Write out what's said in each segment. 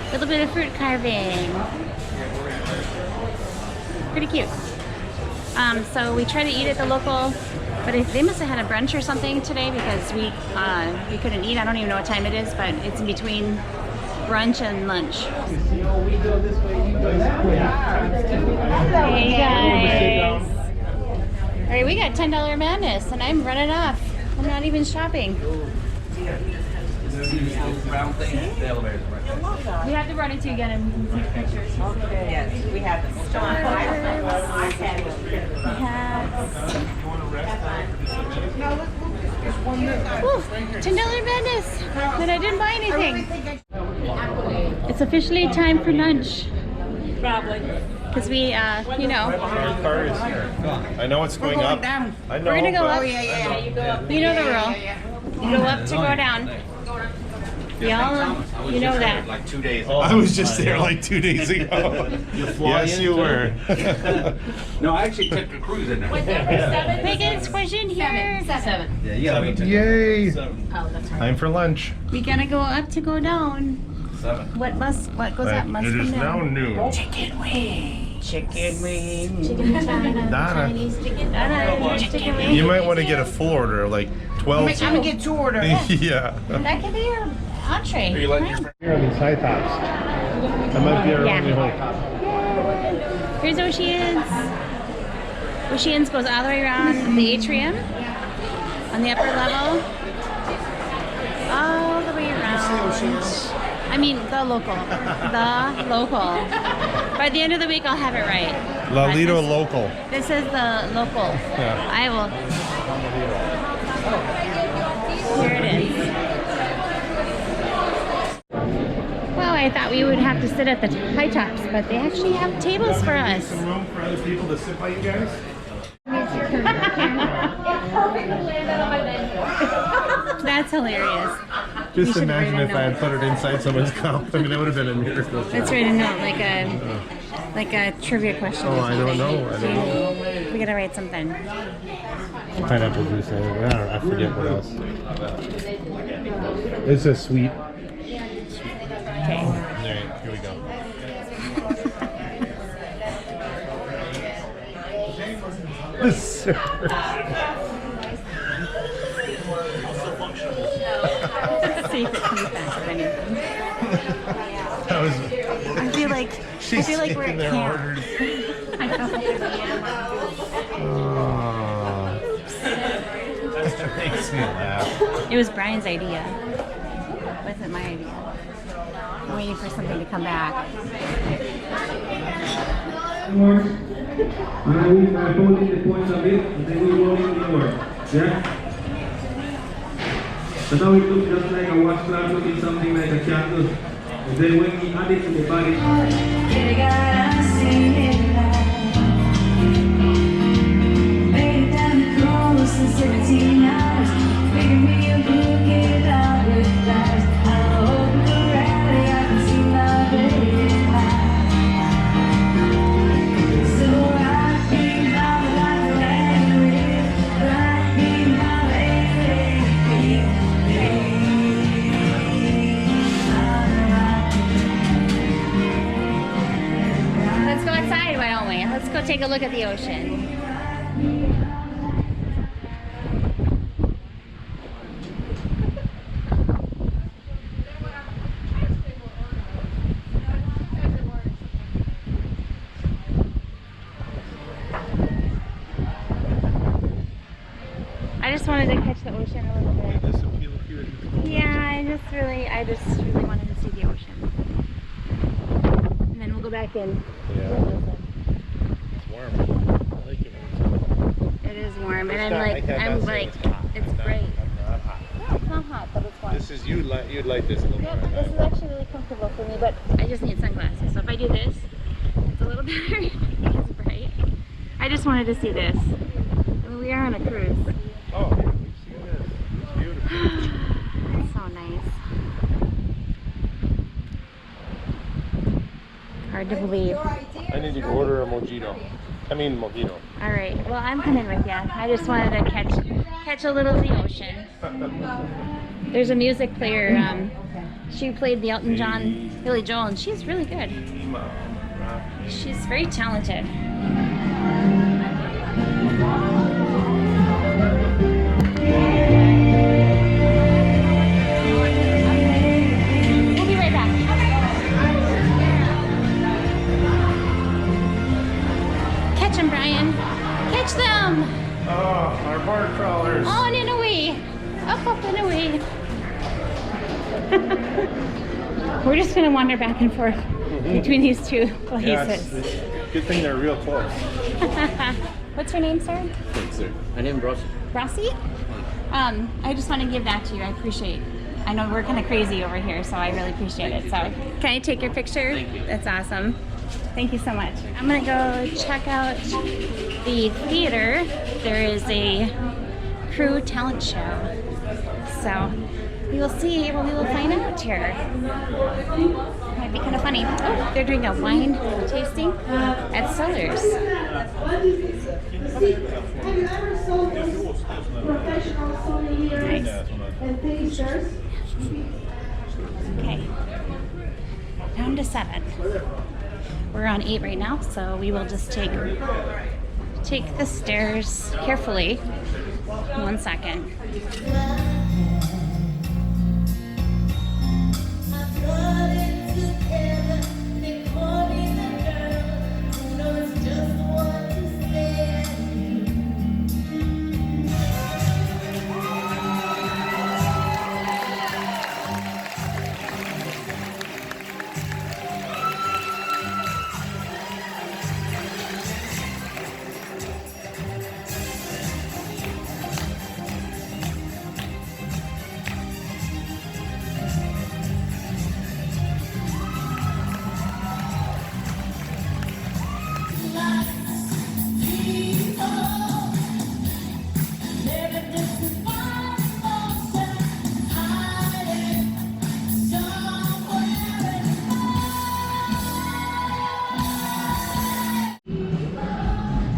A little bit of fruit carving. Pretty cute. So we try to eat at the local, but they must have had a brunch or something today because we couldn't eat. I don't even know what time it is, but it's in between brunch and lunch. Hey guys. All right, we got $10 madness, and I'm running off. I'm not even shopping. We have to run into you again and take pictures. Okay. Yes, we have the store. $10 madness, but I didn't buy anything. It's officially time for lunch. Probably. Because we, you know. I know it's going up. Down. I know. We're gonna go up. Oh, yeah. You go up. You know the rule. You go up to go down. Y'all, you know that. Like 2 days. I was just there like 2 days ago. Yes, you were. No, I actually took a cruise in there. Make an expression here. 7. Yeah, yeah. Yay! Oh, that's right. Time for lunch. We gotta go up to go down. 7. What goes up must It come is now down. noon. Chicken wings. Chicken China. Donna. Chinese chicken. Chicken wings. You might want to get a full order, like 12. I'm gonna get 2 orders. Yeah. That could be your entree. Are you letting your Here on these high tops. That might be our only hope. Here's Oceans. Oceans goes all the way around the atrium on the upper level. All the way around. I mean, the local. The local. By the end of the week, I'll have it right. Lalito Local. This is the local. Yeah. I will. Here it is. Well, I thought we would have to sit at the high tops, but they actually have tables for us. Some room for other people to sit by you guys? That's hilarious. Just should imagine write a if I had note. put it inside someone's cup. I mean, that would have been a miracle. Let's write a note, like a trivia question. Oh, or I don't something. know. I don't know. We gotta write something. Pineapple juice. I forget what else. It's a sweet. Okay. Alright, here we go. This server. Let's see if it comes back with anything. That was. I feel like we're at taking their camp. orders. I know. That makes me laugh. It was Brian's idea. It wasn't my idea. I'm waiting for something to come back. I will holding the points of it, and then we roll it inward. Yeah? So now it looks just like a washcloth, looking something like a candle. And then when we add it to the body, Let's go outside, why don't we? Let's go take a look at the ocean. I just wanted to catch the ocean a little bit. Yeah, I just really wanted to see the ocean. And then we'll go back in. Yeah. It's warm. I like it when It is warm, and it's hot. I'm like, it's bright. not hot. No, it's not hot, but it's warm. This is you'd like this a little Yep, more. this is actually really comfortable for me, but I just need sunglasses. So if I do this, it's a little better. It's bright. I just wanted to see this. I mean, we are on a cruise. Oh, yeah, we've seen this. It's beautiful. It's so nice. Hard to believe. I need to order a mojito. I mean mojito. All right. Well, I'm coming with you. I just wanted to catch a little of the ocean. There's a music player She played the Elton John Billy Joel, and she's really good. She's very talented. We'll be right back. Catch them, Brian. Catch them! Oh, our barn crawlers. On and away. Up and away. We're just gonna wander back and forth between these two places. Yes, good thing they're real close. What's your name, sir? Thanks, sir. My name is Rossi. Rossi? I just want to give that to you. I appreciate. I know we're kind of crazy over here, so I really appreciate it. So, can I take your picture? Thank you. That's awesome. Thank you so much. I'm gonna go check out the theater. There is a crew talent show. So we will see what we will find out here. Might be kind of funny. Oh, they're doing a wine tasting at Sellers. Have you ever sold those professional souvenirs Nice. and t-shirts? Okay. Down to 7. We're on 8 right now, so we will just take the stairs carefully. 1 second.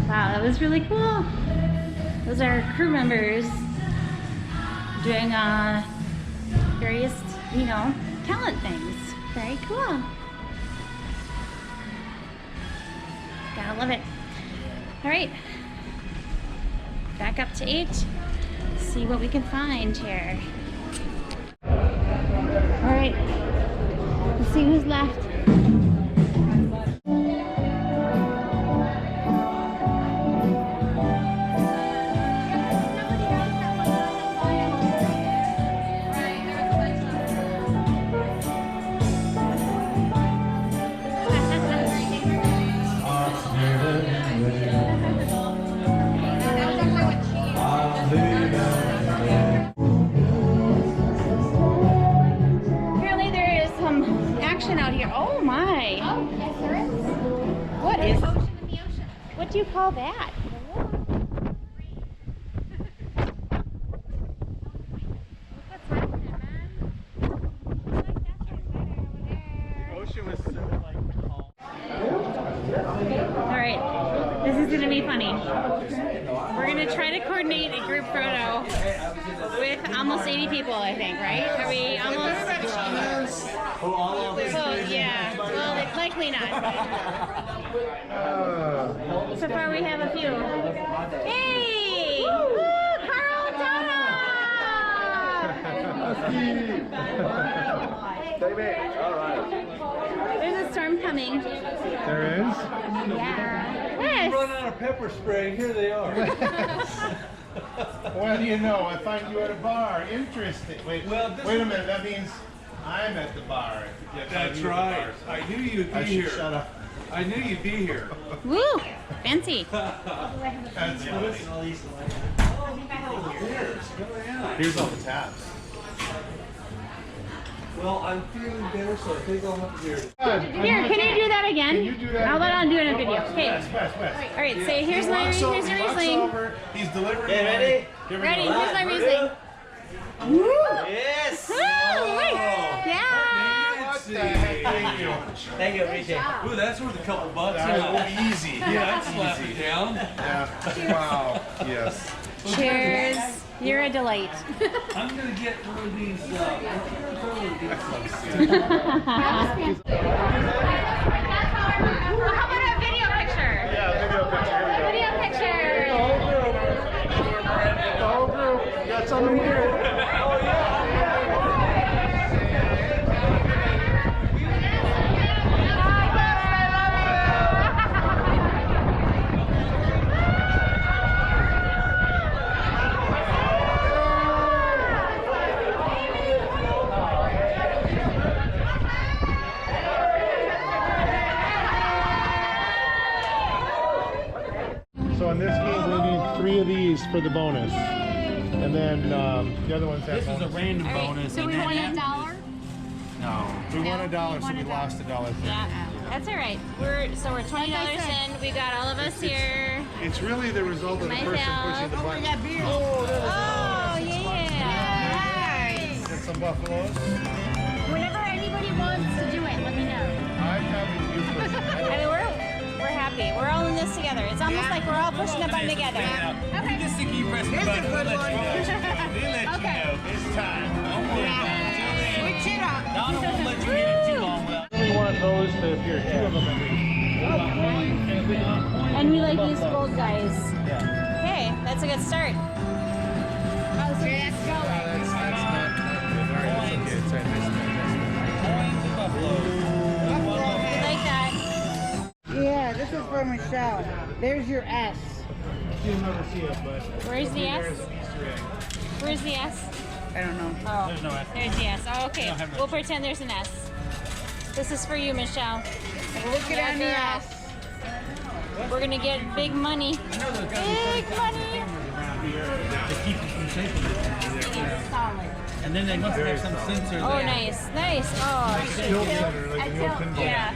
Wow, that was really cool. Those are crew members doing various, talent things. Very cool. Gotta love it. All right, back up to 8. See what we can find here. All right, let's see who's left. Apparently there is some action out here. Oh my! Oh, yes, there is. What is? Ocean in the ocean. What do you call that? Ocean was so like All right, this is gonna be funny. We're gonna try to coordinate a group photo with almost 80 people, I think, right? Are we almost? Oh, yeah. Well, it's likely not. So far, we have a few. Hey! Woo! Carl Donna! There's a storm coming. There is? Yeah. Yes. Run out of pepper spray, here they are. Well, you know, I find you at a bar. Interesting. Wait, Well, this- wait a minute. That means I'm at the bar. Yeah, That's you at the right. bar, so I knew you'd I be should here. shut up. I knew you'd be here. Woo! Fancy. That's funny. Here's all the tabs. Well, I'm feeling better, so I think I'll have to hear it. Here, can you do that again? Can you do that I'll let again? on do it in a video. Okay. West. All right. Say here's He my walks here's over- your he walks Riesling. over, he's delivering. Okay, money. ready? Here we Ready? go. Here's my Riesling. Woo! Yes! Woo! Yeah. What the heck? Thank you. Thank you, appreciate it. Ooh, that's worth a couple bucks. That's easy. Yeah, I'd slap it down. Yeah. Wow. Yes. Cheers. You're a delight. I'm gonna get one of these. How about a video picture? Yeah, video picture. Video picture. The whole group. Got something here. So in this game, we need 3 of these for the bonus, and then the other ones have. This is a random bonus. So we won $1? No. We won $1, so we lost $1. Yeah, that's all right. We're $20 in. We got all of us here. It's really the result of the person pushing the button. Oh yeah! Get some buffaloes. Whenever anybody wants to do it, let me know. I'm having you push. I mean, we're happy. We're all in this together. It's almost like we're all pushing the button together. Okay. Just to keep pressing the button. We'll let you know. We'll let Okay. you know. It's time. Don't worry about it. Switch it up. Donna won't let you get it too long without. We want those to appear, 2 of them at least. And we like these gold guys. Yeah. Okay, that's a good start. Oh, so that's going. That's not good. All right, that's okay. It's all right. We like that. Yeah, this is for Michelle. There's your S. You'll never see it, but Where's the S? there's an Easter egg. Where's the S? I don't know. Oh, There's no S. there's the S. Oh, okay. don't have no We'll pretend there's an S. This is for you, Michelle. Look at on the S. We're gonna get big money. Big money. To keep you from shaking it. Solid. And then they must have some sensor there. Oh, nice, nice. Oh, Still center, like the old pinball. yeah.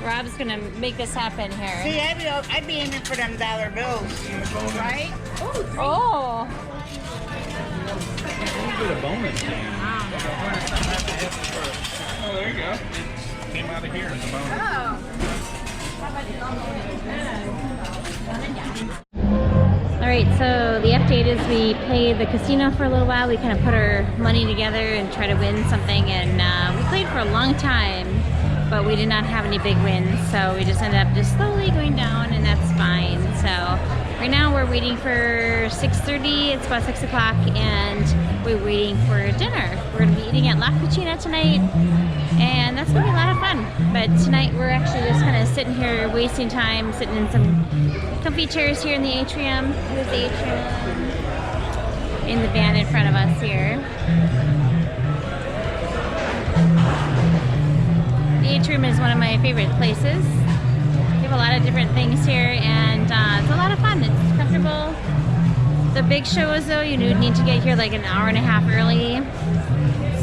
Rob's gonna make this happen here. See, I'd be aiming for them dollar bills, right? Oh, You get a bonus game. Oh, there you go. It came out of here as a bonus. all right. So the update is we played the casino for a little while. We kind of put our money together and try to win something, and we played for a long time, but we did not have any big wins. So we just ended up just slowly going down, and that's fine. So right now we're waiting for 6:30. It's about 6 o'clock, and we're waiting for dinner. We're gonna be eating at La Cucina tonight, and that's gonna be a lot of fun. But tonight we're actually just kind of sitting here wasting time, sitting in some comfy chairs here in the atrium. Here's the atrium in the van in front of us here. The atrium is one of my favorite places. We have a lot of different things here, and it's a lot of fun. It's comfortable. The big shows, though, you need to get here like an hour and a half early.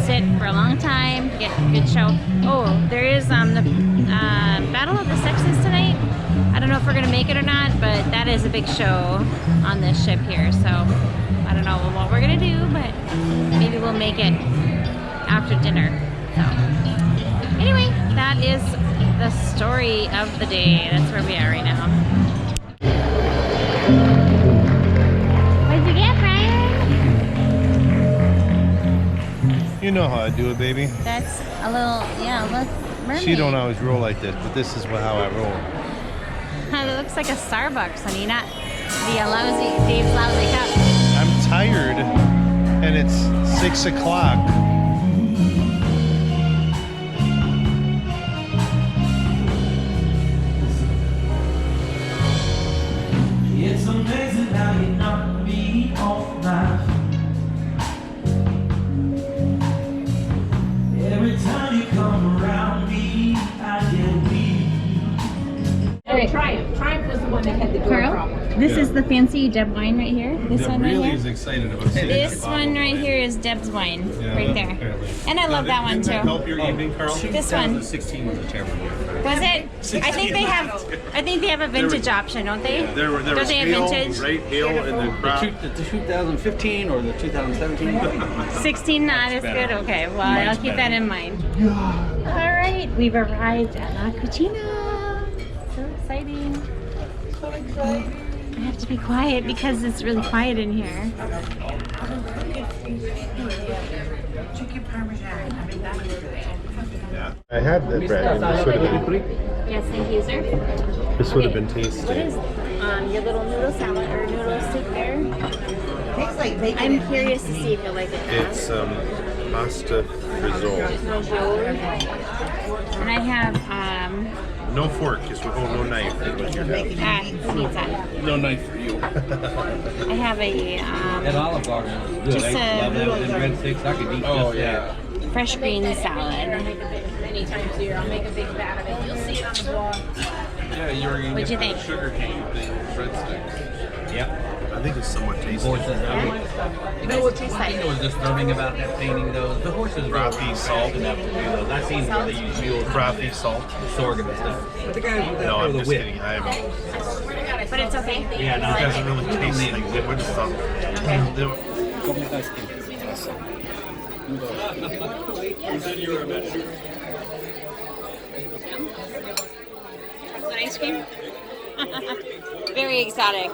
Sit for a long time, get a good show. Oh, there is the Battle of the Sexes tonight. I don't know if we're gonna make it or not, but that is a big show on this ship here. So I don't know what we're gonna do, but maybe we'll make it after dinner. So anyway, that is the story of the day. That's where we are right now. What'd you get, Brian? You know how I do it, baby. That's a little, yeah, look, mermaid. She don't always roll like this, but this is how I roll. It looks like a Starbucks, honey, not the Dave's lousy cup. I'm tired, and it's 6 o'clock. It's amazing how you knock me off my feet. Every time you come around me, I get weak. Triumph was the one that had the door Carl, problem. this is the fancy Deb wine right here. This one right really here. is excited about seeing This one right here is Deb's wine, Yeah, right there. apparently. And I love that one Didn't that too. help your evening, Carl? This one. 2016 was a terrible year. Was it? I think they have a vintage option, don't they? There Don't was they have hail, vintage? right? Hail in the crowd. The 2015 or the 2017? 16 not as good. Okay, well I'll keep that in mind. All right, we've arrived at La Cucina. So exciting. So exciting. I have to be quiet because it's really quiet in here. Chicken parmesan. I mean, that's good. I had the bread. And this would have been, Yes, thank you, sir. this would have been What tasty. is your little noodle salad or noodle soup there? Tastes like bacon. I'm and curious to see if you'll like it. It's pasta risotto. And I have No fork, just no knife. who needs that? No knife for you. I have a That Olive Garden was good. Just I a- love that with breadsticks. I could eat Oh, just yeah. fresh green salad. Many times a year, I'll make a big vat of it. You'll see it on the blog. Yeah, you were gonna What'd you get think? the sugarcane thing, breadsticks. that. Yep. I think it's somewhat tasty. Horses. I mean, you know what tastes like? What was disturbing about that painting though? The horses Frothy were salt. enough to do those. I've seen where they use mules, Frothy salt. sorghum and stuff. But the guys with that No, I'm the just whip. kidding. I haven't. But it's okay. Yeah, no, It that's doesn't really taste like liquid stuff. Chocolate ice cream. Very exotic.